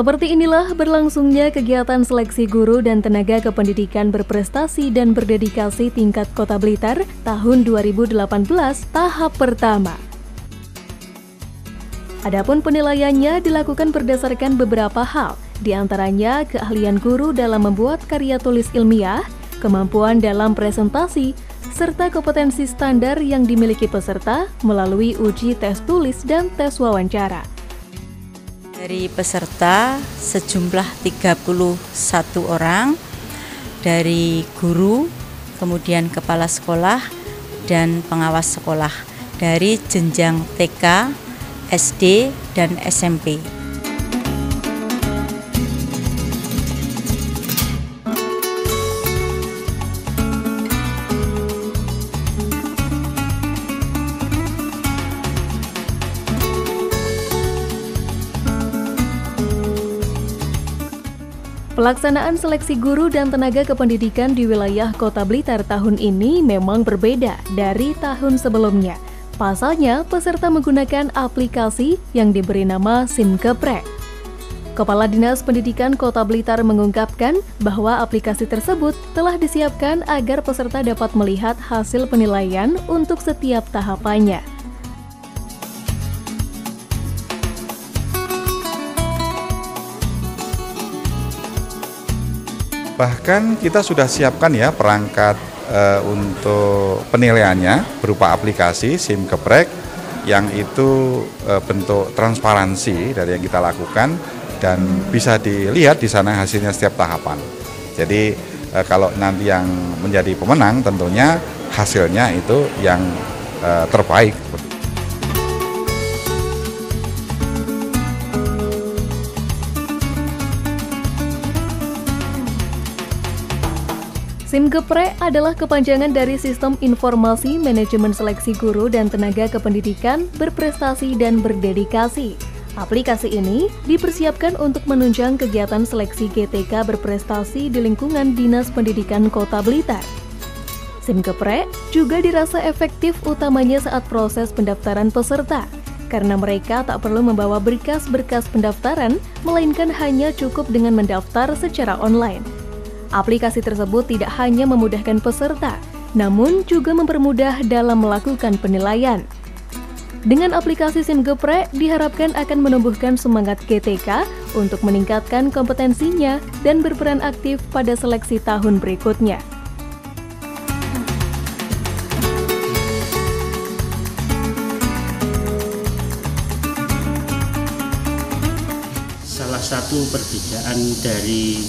Seperti inilah berlangsungnya kegiatan seleksi guru dan tenaga kependidikan berprestasi dan berdedikasi tingkat Kota Blitar tahun 2018 tahap pertama. Adapun penilaiannya dilakukan berdasarkan beberapa hal, di antaranya keahlian guru dalam membuat karya tulis ilmiah, kemampuan dalam presentasi, serta kompetensi standar yang dimiliki peserta melalui uji tes tulis dan tes wawancara. Dari peserta sejumlah 31 orang, dari guru, kemudian kepala sekolah, dan pengawas sekolah dari jenjang TK, SD, dan SMP. Pelaksanaan seleksi guru dan tenaga kependidikan di wilayah Kota Blitar tahun ini memang berbeda dari tahun sebelumnya. Pasalnya, peserta menggunakan aplikasi yang diberi nama SIM Geprek. Kepala Dinas Pendidikan Kota Blitar mengungkapkan bahwa aplikasi tersebut telah disiapkan agar peserta dapat melihat hasil penilaian untuk setiap tahapannya. Bahkan kita sudah siapkan ya perangkat untuk penilaiannya berupa aplikasi SIM Geprek yang itu bentuk transparansi dari yang kita lakukan dan bisa dilihat di sana hasilnya setiap tahapan. Jadi kalau nanti yang menjadi pemenang tentunya hasilnya itu yang terbaik. SIM Geprek adalah kepanjangan dari Sistem Informasi Manajemen Seleksi Guru dan Tenaga Kependidikan Berprestasi dan Berdedikasi. Aplikasi ini dipersiapkan untuk menunjang kegiatan seleksi GTK berprestasi di lingkungan Dinas Pendidikan Kota Blitar. SIM Geprek juga dirasa efektif utamanya saat proses pendaftaran peserta, karena mereka tak perlu membawa berkas-berkas pendaftaran, melainkan hanya cukup dengan mendaftar secara online. Aplikasi tersebut tidak hanya memudahkan peserta, namun juga mempermudah dalam melakukan penilaian. Dengan aplikasi SIM Geprek diharapkan akan menumbuhkan semangat GTK untuk meningkatkan kompetensinya dan berperan aktif pada seleksi tahun berikutnya. Salah satu perbedaan dari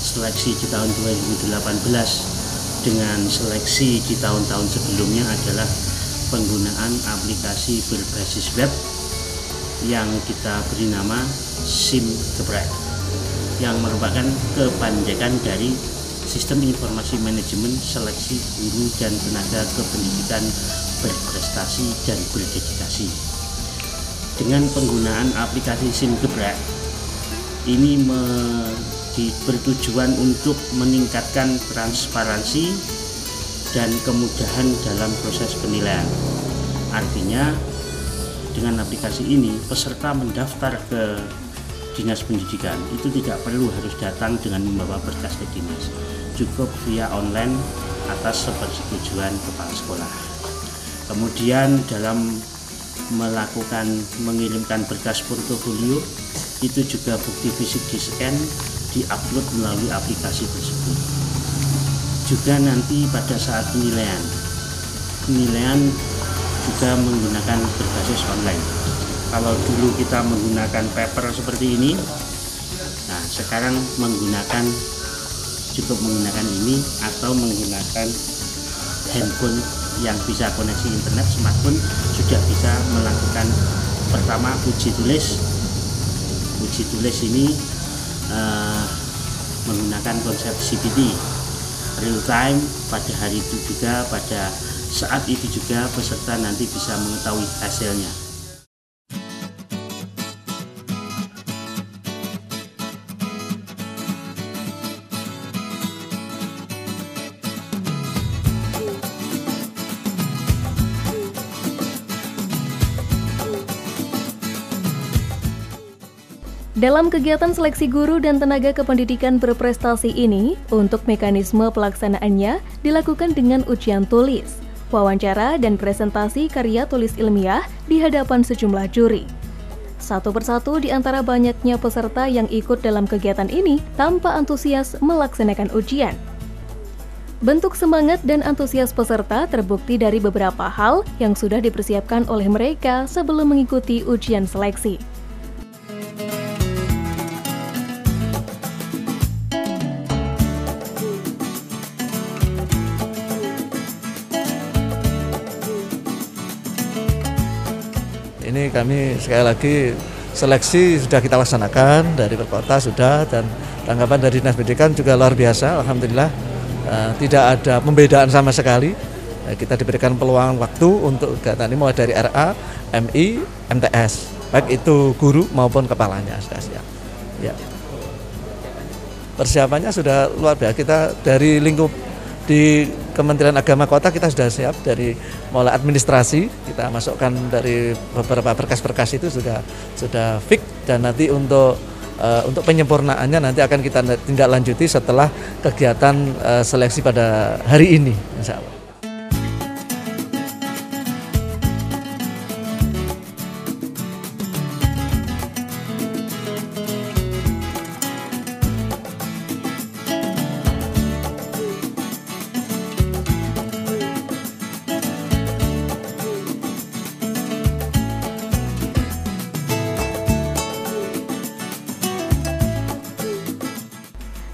seleksi di tahun 2018 dengan seleksi di tahun-tahun sebelumnya adalah penggunaan aplikasi berbasis web yang kita beri nama SIM Geprek, yang merupakan kepanjangan dari Sistem Informasi Manajemen Seleksi Guru dan Tenaga Kependidikan Berprestasi dan Berdedikasi. Dengan penggunaan aplikasi SIM Geprek ini bertujuan untuk meningkatkan transparansi dan kemudahan dalam proses penilaian. Artinya, dengan aplikasi ini, peserta mendaftar ke Dinas Pendidikan itu tidak perlu harus datang dengan membawa berkas ke dinas, cukup via online atas persetujuan kepala sekolah. Kemudian dalam mengirimkan berkas portofolio, itu juga bukti fisik di-scan, di-upload melalui aplikasi tersebut. Juga nanti pada saat penilaian juga menggunakan berbasis online. Kalau dulu kita menggunakan paper seperti ini, nah sekarang cukup menggunakan ini atau menggunakan handphone yang bisa koneksi internet, smartphone sudah bisa melakukan pertama uji tulis. Uji tulis ini menggunakan konsep CPT, real time, pada hari itu juga, pada saat itu juga peserta nanti bisa mengetahui hasilnya. Dalam kegiatan seleksi guru dan tenaga kependidikan berprestasi ini, untuk mekanisme pelaksanaannya dilakukan dengan ujian tulis, wawancara, dan presentasi karya tulis ilmiah di hadapan sejumlah juri. Satu persatu di antara banyaknya peserta yang ikut dalam kegiatan ini tanpa antusias melaksanakan ujian. Bentuk semangat dan antusias peserta terbukti dari beberapa hal yang sudah dipersiapkan oleh mereka sebelum mengikuti ujian seleksi. Ini kami sekali lagi seleksi sudah kita laksanakan dari Perkota sudah, dan tanggapan dari Dinas Pendidikan juga luar biasa, alhamdulillah. Tidak ada pembedaan sama sekali. Kita diberikan peluang waktu untuk kegiatan ini mulai dari RA, MI, MTS, baik itu guru maupun kepalanya sudah siap. Ya. Persiapannya sudah luar biasa. Kita dari lingkup di Kementerian Agama Kota kita sudah siap, dari mulai administrasi kita masukkan dari beberapa berkas-berkas itu sudah fix, dan nanti untuk penyempurnaannya nanti akan kita tindak lanjuti setelah kegiatan seleksi pada hari ini, insya Allah.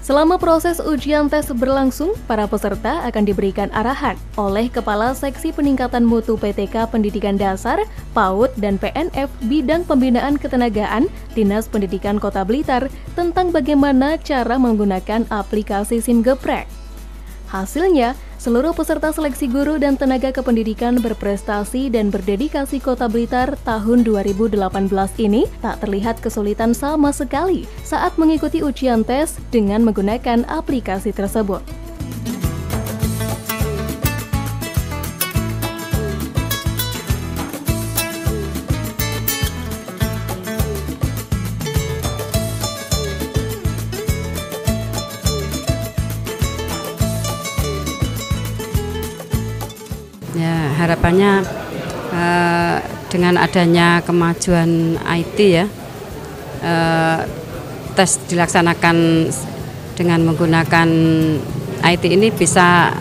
Selama proses ujian tes berlangsung, para peserta akan diberikan arahan oleh Kepala Seksi Peningkatan Mutu PTK Pendidikan Dasar, PAUD, dan PNF Bidang Pembinaan Ketenagaan Dinas Pendidikan Kota Blitar tentang bagaimana cara menggunakan aplikasi SIM Geprek. Hasilnya, seluruh peserta seleksi guru dan tenaga kependidikan berprestasi dan berdedikasi Kota Blitar tahun 2018 ini tak terlihat kesulitan sama sekali saat mengikuti ujian tes dengan menggunakan aplikasi tersebut. Ya, harapannya dengan adanya kemajuan IT ya, tes dilaksanakan dengan menggunakan IT ini bisa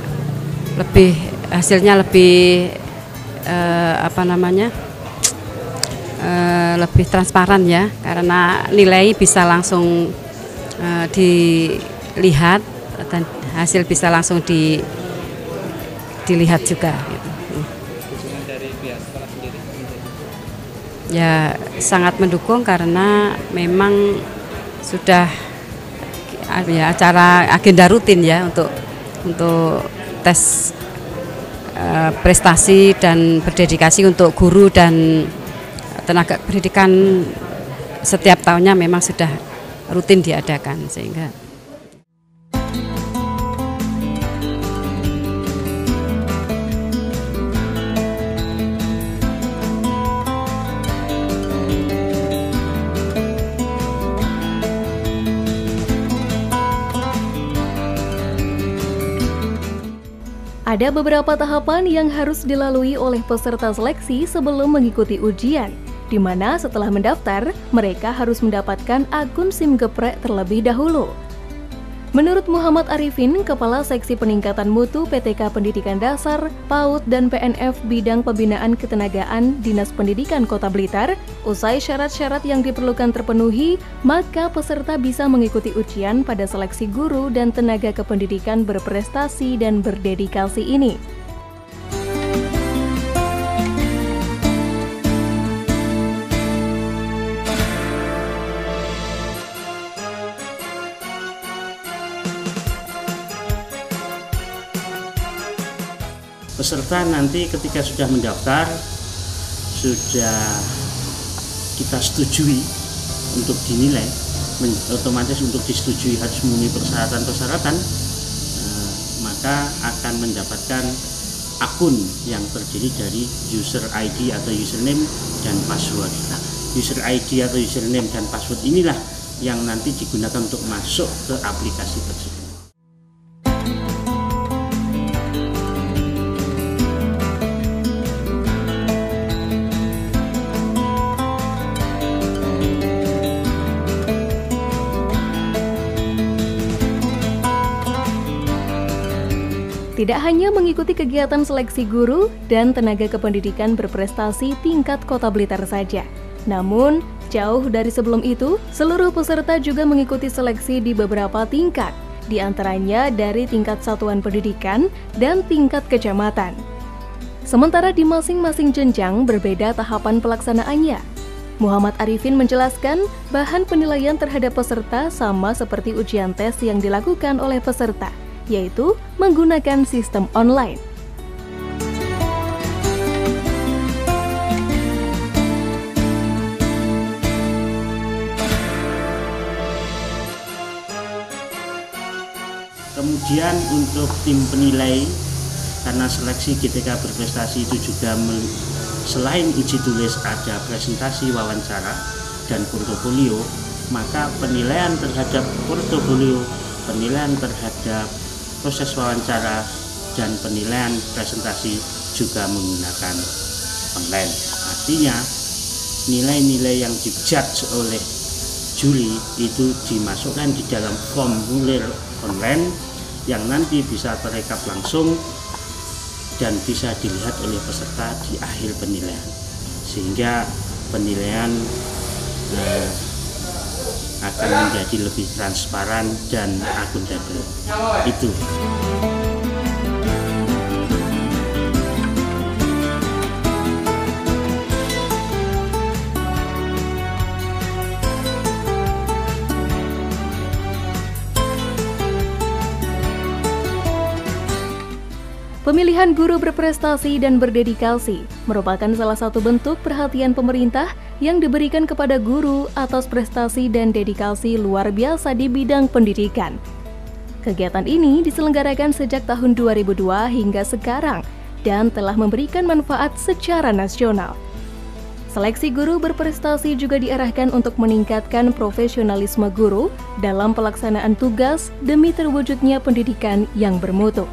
lebih hasilnya lebih lebih transparan ya, karena nilai bisa langsung dilihat dan hasil bisa langsung dilihat juga gitu. Ya, sangat mendukung karena memang sudah ya acara agenda rutin ya untuk tes prestasi dan berdedikasi untuk guru dan tenaga pendidikan setiap tahunnya memang sudah rutin diadakan, sehingga ada beberapa tahapan yang harus dilalui oleh peserta seleksi sebelum mengikuti ujian, di mana setelah mendaftar, mereka harus mendapatkan akun SIM Geprek terlebih dahulu. Menurut Muhammad Arifin, Kepala Seksi Peningkatan Mutu PTK Pendidikan Dasar, PAUD, dan PNF Bidang Pembinaan Ketenagaan Dinas Pendidikan Kota Blitar, usai syarat-syarat yang diperlukan terpenuhi, maka peserta bisa mengikuti ujian pada seleksi guru dan tenaga kependidikan berprestasi dan berdedikasi ini. Peserta nanti ketika sudah mendaftar, sudah kita setujui untuk dinilai, otomatis untuk disetujui harus memenuhi persyaratan-persyaratan, maka akan mendapatkan akun yang terdiri dari user ID atau username dan password. Nah, user ID atau username dan password inilah yang nanti digunakan untuk masuk ke aplikasi tersebut. Tidak hanya mengikuti kegiatan seleksi guru dan tenaga kependidikan berprestasi tingkat Kota Blitar saja, namun jauh dari sebelum itu, seluruh peserta juga mengikuti seleksi di beberapa tingkat, di antaranya dari tingkat satuan pendidikan dan tingkat kecamatan. Sementara di masing-masing jenjang berbeda tahapan pelaksanaannya. Muhammad Arifin menjelaskan bahan penilaian terhadap peserta sama seperti ujian tes yang dilakukan oleh peserta, yaitu menggunakan sistem online. Kemudian untuk tim penilai, karena seleksi GTK berprestasi itu juga selain uji tulis ada presentasi, wawancara, dan portofolio, maka penilaian terhadap portofolio, penilaian terhadap proses wawancara, dan penilaian presentasi juga menggunakan online. Artinya nilai-nilai yang dijudge oleh juri itu dimasukkan di dalam formulir online yang nanti bisa terekap langsung dan bisa dilihat oleh peserta di akhir penilaian, sehingga penilaian akan menjadi lebih transparan dan akuntabel. Itu. Pemilihan guru berprestasi dan berdedikasi merupakan salah satu bentuk perhatian pemerintah yang diberikan kepada guru atas prestasi dan dedikasi luar biasa di bidang pendidikan. Kegiatan ini diselenggarakan sejak tahun 2002 hingga sekarang dan telah memberikan manfaat secara nasional. Seleksi guru berprestasi juga diarahkan untuk meningkatkan profesionalisme guru dalam pelaksanaan tugas demi terwujudnya pendidikan yang bermutu.